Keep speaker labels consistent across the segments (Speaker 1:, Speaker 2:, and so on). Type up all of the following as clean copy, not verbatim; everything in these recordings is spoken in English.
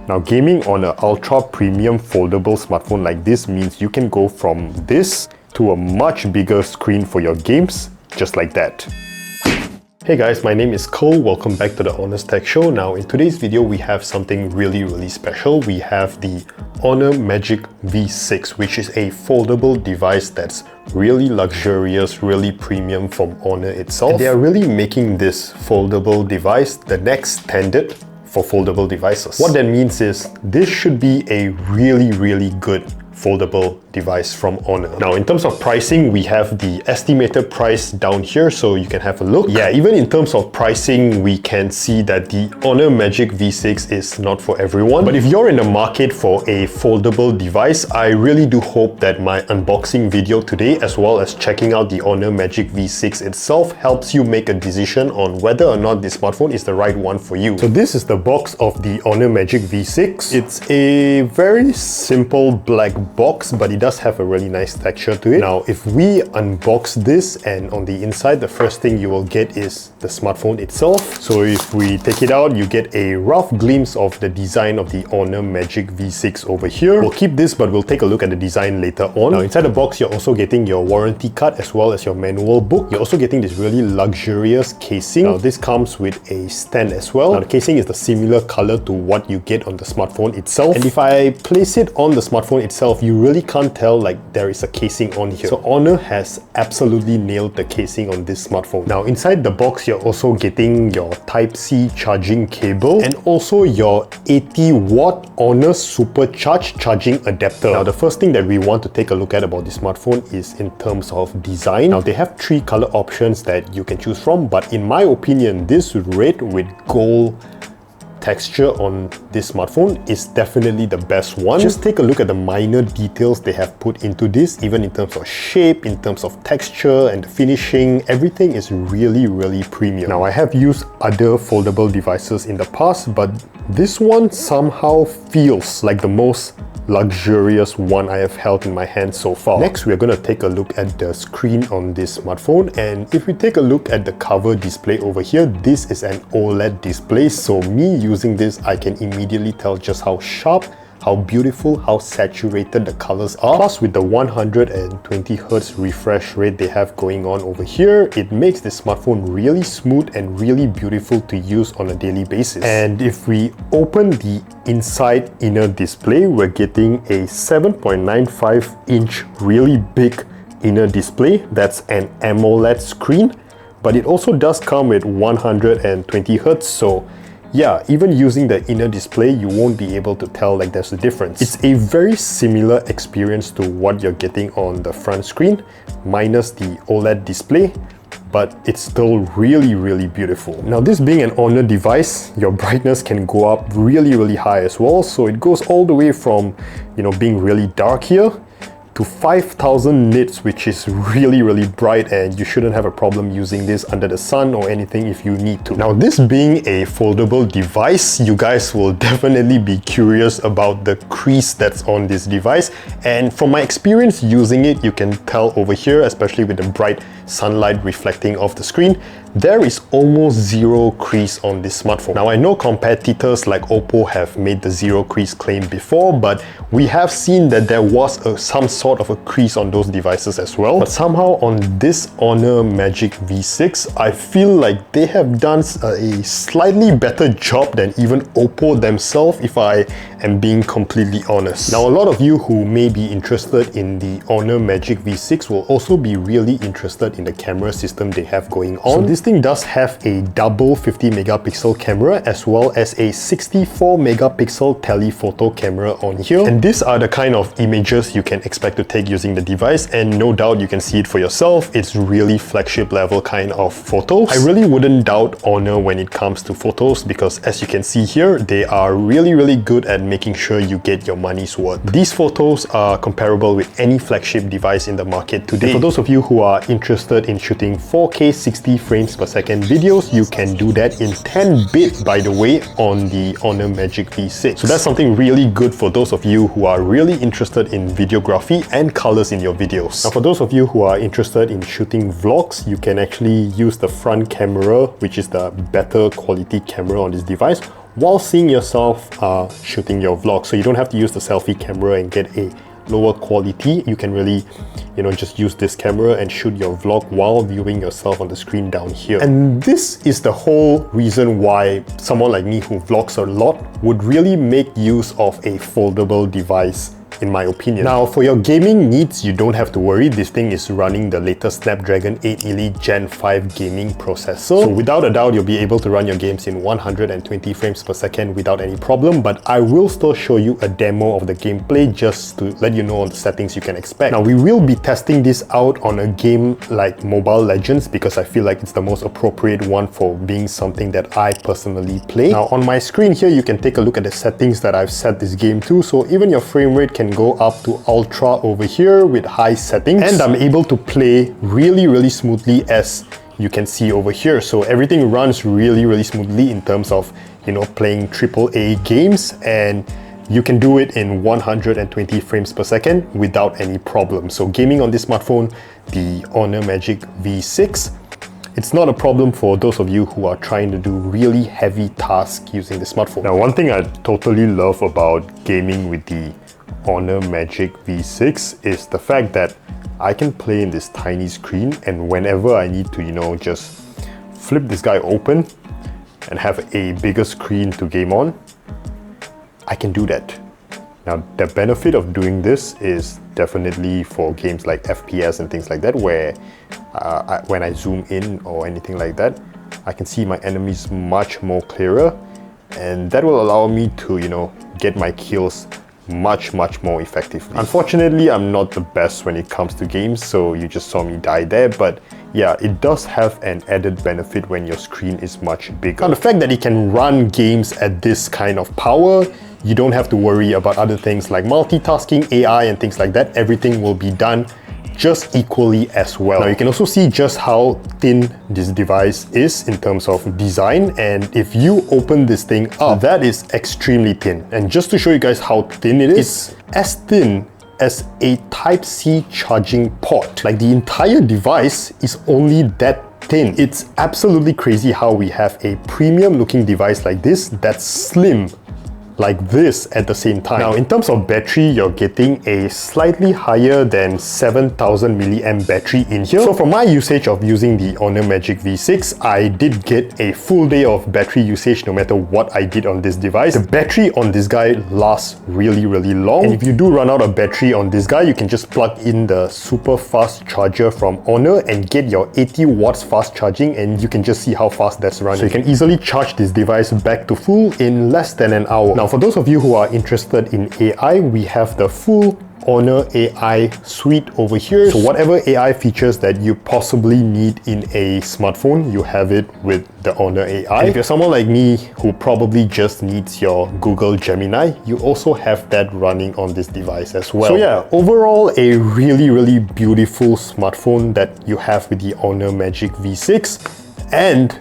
Speaker 1: Now, gaming on an ultra premium foldable smartphone like this means you can go from this to a much bigger screen for your games, just like that. Hey guys, my name is Cole. Welcome back to the Honest Tech Show. Now, in today's video, we have something really special. We have the Honor Magic V6, which is a foldable device that's really luxurious, really premium from Honor itself. And they are really making this foldable device the next standard for foldable devices. What that means is this should be a really good foldable device from Honor. Now, in terms of pricing, we have the estimated price down here, so you can have a look. Yeah, even in terms of pricing, we can see that the Honor Magic V6 is not for everyone. But if you're in the market for a foldable device, I really do hope that my unboxing video today, as well as checking out the Honor Magic V6 itself, helps you make a decision on whether or not this smartphone is the right one for you. So this is the box of the Honor Magic V6. It's a very simple black box, but it does have a really nice texture to it. Now, if we unbox this, and on the inside, the first thing you will get is the smartphone itself. So if we take it out, you get a rough glimpse of the design of the Honor Magic V6 over here. We'll keep this, but we'll take a look at the design later on. Now, inside the box, you're also getting your warranty card as well as your manual book. You're also getting this really luxurious casing. Now, this comes with a stand as well. Now, the casing is the similar color to what you get on the smartphone itself. And if I place it on the smartphone itself, you really can't tell like there is a casing on here. So Honor has absolutely nailed the casing on this smartphone. Now, inside the box, you're also getting your Type-C charging cable and also your 80-watt Honor supercharged charging adapter. Now, the first thing that we want to take a look at about this smartphone is in terms of design. Now, they have 3 color options that you can choose from, but in my opinion, this red with gold texture on this smartphone is definitely the best one. Just take a look at the minor details they have put into this, even in terms of shape, in terms of texture and the finishing. Everything is really premium. Now, I have used other foldable devices in the past, but this one somehow feels like the most luxurious one I have held in my hand so far. Next, we're going to take a look at the screen on this smartphone, and if we take a look at the cover display over here, this is an OLED display, so me using this, I can immediately tell just how sharp, how beautiful, how saturated the colors are. Plus, with the 120Hz refresh rate they have going on over here, it makes this smartphone really smooth and really beautiful to use on a daily basis. And if we open the inside inner display, we're getting a 7.95-inch really big inner display. That's an AMOLED screen, but it also does come with 120Hz, so yeah, even using the inner display, you won't be able to tell like there's a difference. It's a very similar experience to what you're getting on the front screen, minus the OLED display, but it's still really beautiful. Now, this being an Honor device, your brightness can go up really high as well. So it goes all the way from, you know, being really dark here to 5000 nits, which is really bright, and you shouldn't have a problem using this under the sun or anything if you need to. Now, this being a foldable device, you guys will definitely be curious about the crease that's on this device, and from my experience using it, you can tell over here, especially with the bright sunlight reflecting off the screen, there is almost zero crease on this smartphone. Now, I know competitors like OPPO have made the zero crease claim before, but we have seen that there was some sort of a crease on those devices as well. But somehow on this Honor Magic V6, I feel like they have done a slightly better job than even OPPO themselves, if I am being completely honest. Now, a lot of you who may be interested in the Honor Magic V6 will also be really interested in the camera system they have going on. So this thing does have a double 50 megapixel camera as well as a 64 megapixel telephoto camera on here. And these are the kind of images you can expect to take using the device, and no doubt you can see it for yourself. It's really flagship level kind of photos. I really wouldn't doubt Honor when it comes to photos, because as you can see here, they are really good at making sure you get your money's worth. These photos are comparable with any flagship device in the market today. And for those of you who are interested in shooting 4K 60 frames per second videos, you can do that in 10-bit, by the way, on the Honor Magic V6. So that's something really good for those of you who are really interested in videography and colors in your videos. Now, for those of you who are interested in shooting vlogs, you can actually use the front camera, which is the better quality camera on this device, while seeing yourself shooting your vlog. So you don't have to use the selfie camera and get a lower quality. You can really, just use this camera and shoot your vlog while viewing yourself on the screen down here. And this is the whole reason why someone like me who vlogs a lot would really make use of a foldable device, in my opinion. Now, for your gaming needs, you don't have to worry. This thing is running the latest Snapdragon 8 Elite Gen 5 gaming processor. So without a doubt, you'll be able to run your games in 120 frames per second without any problem, but I will still show you a demo of the gameplay just to let you know on the settings you can expect. Now, we will be testing this out on a game like Mobile Legends because I feel like it's the most appropriate one for being something that I personally play. Now, on my screen here, you can take a look at the settings that I've set this game to. So even your frame rate can go up to ultra over here with high settings, and I'm able to play really smoothly, as you can see over here. So everything runs really smoothly in terms of playing AAA games, and you can do it in 120 frames per second without any problem. So gaming on this smartphone, the Honor Magic V6, it's not a problem for those of you who are trying to do really heavy tasks using the smartphone. Now, one thing I totally love about gaming with the Honor Magic V6 is the fact that I can play in this tiny screen, and whenever I need to, just flip this guy open and have a bigger screen to game on, I can do that. Now, the benefit of doing this is definitely for games like FPS and things like that, where when I zoom in or anything like that, I can see my enemies much more clearer, and that will allow me to, get my kills much more effectively. Unfortunately, I'm not the best when it comes to games, so you just saw me die there, but yeah, it does have an added benefit when your screen is much bigger. Now, the fact that it can run games at this kind of power, you don't have to worry about other things like multitasking, AI and things like that. Everything will be done just equally as well. Now, you can also see just how thin this device is in terms of design, and if you open this thing up, that is extremely thin. And just to show you guys how thin it is, it's as thin as a Type-C charging port. Like, the entire device is only that thin. It's absolutely crazy how we have a premium looking device like this that's slim like this at the same time. Now, in terms of battery, you're getting a slightly higher than 7000 milliamp battery in here. So from my usage of using the Honor Magic V6, I did get a full day of battery usage no matter what I did on this device. The battery on this guy lasts really long, and if you do run out of battery on this guy, you can just plug in the super fast charger from Honor and get your 80 watts fast charging, and you can just see how fast that's running. So you can easily charge this device back to full in less than an hour. Now, for those of you who are interested in AI, we have the full Honor AI suite over here. So whatever AI features that you possibly need in a smartphone, you have it with the Honor AI. And if you're someone like me who probably just needs your Google Gemini, you also have that running on this device as well. So yeah, overall a really beautiful smartphone that you have with the Honor Magic V6, and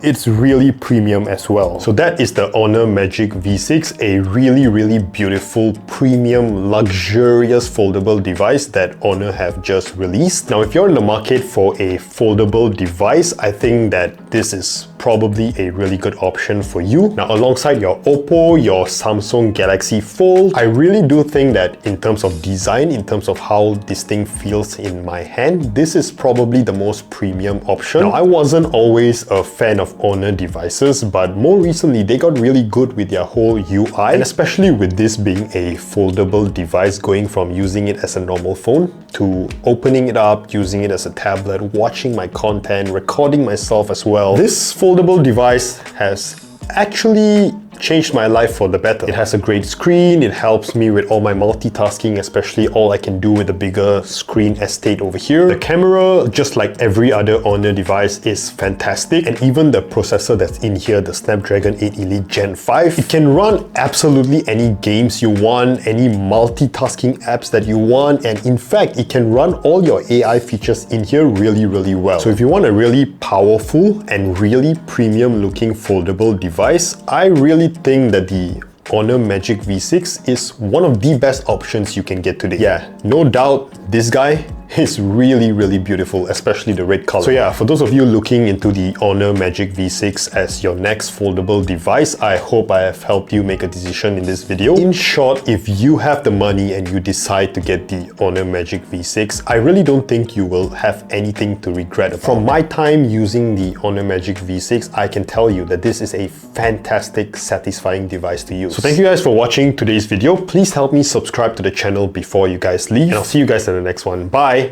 Speaker 1: it's really premium as well. So that is the Honor Magic V6, a really beautiful, premium, luxurious foldable device that Honor have just released. Now, if you're in the market for a foldable device, I think that this is probably a really good option for you. Now, alongside your OPPO, your Samsung Galaxy Fold, I really do think that in terms of design, in terms of how this thing feels in my hand, this is probably the most premium option. Now, I wasn't always a fan of Honor devices, but more recently they got really good with their whole UI, and especially with this being a foldable device, going from using it as a normal phone to opening it up, using it as a tablet, watching my content, recording myself as well. This foldable device has actually changed my life for the better. It has a great screen, it helps me with all my multitasking, especially all I can do with the bigger screen estate over here. The camera, just like every other Honor device, is fantastic, and even the processor that's in here, the Snapdragon 8 Elite Gen 5, it can run absolutely any games you want, any multitasking apps that you want, and in fact, it can run all your AI features in here really well. So if you want a really powerful and really premium looking foldable device, I really think that the Honor Magic V6 is one of the best options you can get today. Yeah, no doubt this guy It's really beautiful, especially the red color. So yeah, for those of you looking into the Honor Magic V6 as your next foldable device, I hope I have helped you make a decision in this video. In short, if you have the money and you decide to get the Honor Magic V6, I really don't think you will have anything to regret. From my time using the Honor Magic V6, I can tell you that this is a fantastic, satisfying device to use. So thank you guys for watching today's video. Please help me subscribe to the channel before you guys leave, and I'll see you guys in the next one. Bye!